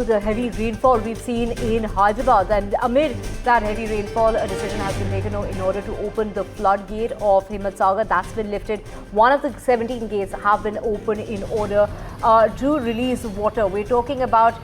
to the heavy rainfall we've seen in Hyderabad, and amid that heavy rainfall, a decision has been taken in order to open the floodgate of Himmat. That's been lifted. One of the 17 gates have been opened in order to release water. We're talking about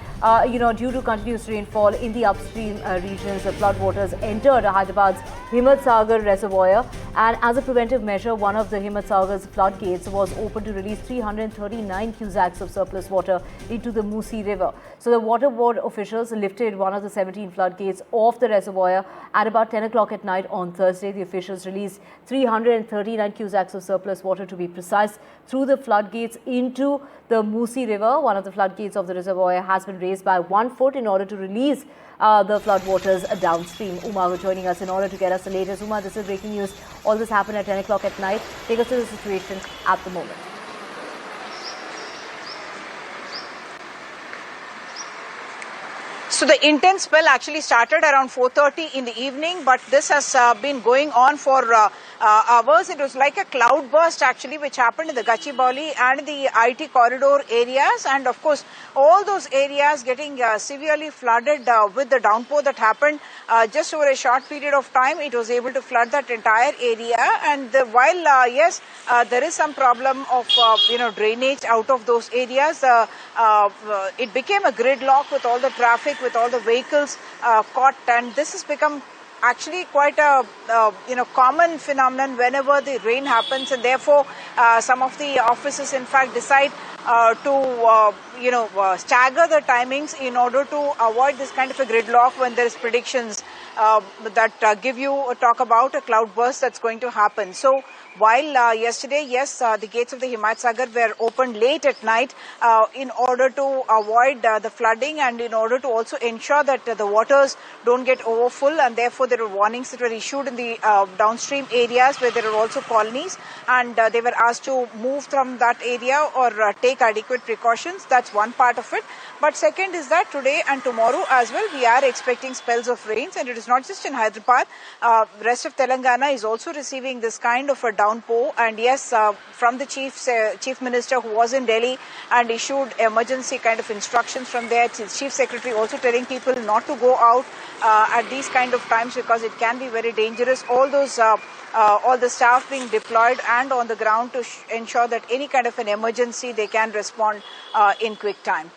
due to continuous rainfall in the upstream regions, the floodwaters entered Hyderabad's Himmat reservoir, and as a preventive measure, one of the Himmat floodgates was opened to release 339 cusacs of surplus water into the Musi River. So the water board officials lifted one of the 17 floodgates off the reservoir at about 10 o'clock at night on Thursday. The officials released 339 cusacs of surplus water, to be precise, through the floodgates into the Musi River. One of the floodgates of the reservoir has been raised by 1 foot in order to release the floodwaters downstream. Uma joining us in order to get us the latest. Uma, this is breaking news. All this happened at 10 o'clock at night. Take us to the situation at the moment. So the intense spell actually started around 4:30 in the evening, but this has been going on for hours. It was like a cloud burst actually, which happened in the Gachibowli and the IT corridor areas, and of course all those areas getting severely flooded with the downpour that happened just over a short period of time. It was able to flood that entire area, and while yes, there is some problem of drainage out of those areas, it became a gridlock with all the traffic, with all the vehicles caught, and this has become actually quite a common phenomenon whenever the rain happens, and therefore some of the offices in fact decide to stagger the timings in order to avoid this kind of a gridlock when there is predictions that give you a talk about a cloud burst that's going to happen. So while yesterday, yes, the gates of the Himmat were opened late at night in order to avoid the flooding, and in order to also ensure that the waters don't get overfull, and therefore there were warnings that were issued in the downstream areas where there are also colonies, and they were asked to move from that area or take adequate precautions. That's one part of it. But second is that today and tomorrow as well, we are expecting spells of rains, and it is not just in Hyderabad. Rest of Telangana is also receiving this kind of a downpour, and yes, from the chief minister who was in Delhi and issued emergency kind of instructions from there, chief secretary also telling people not to go out at these kind of times because it can be very dangerous. All those all the staff being deployed and on the ground to ensure that any kind of an emergency they can respond in quick time.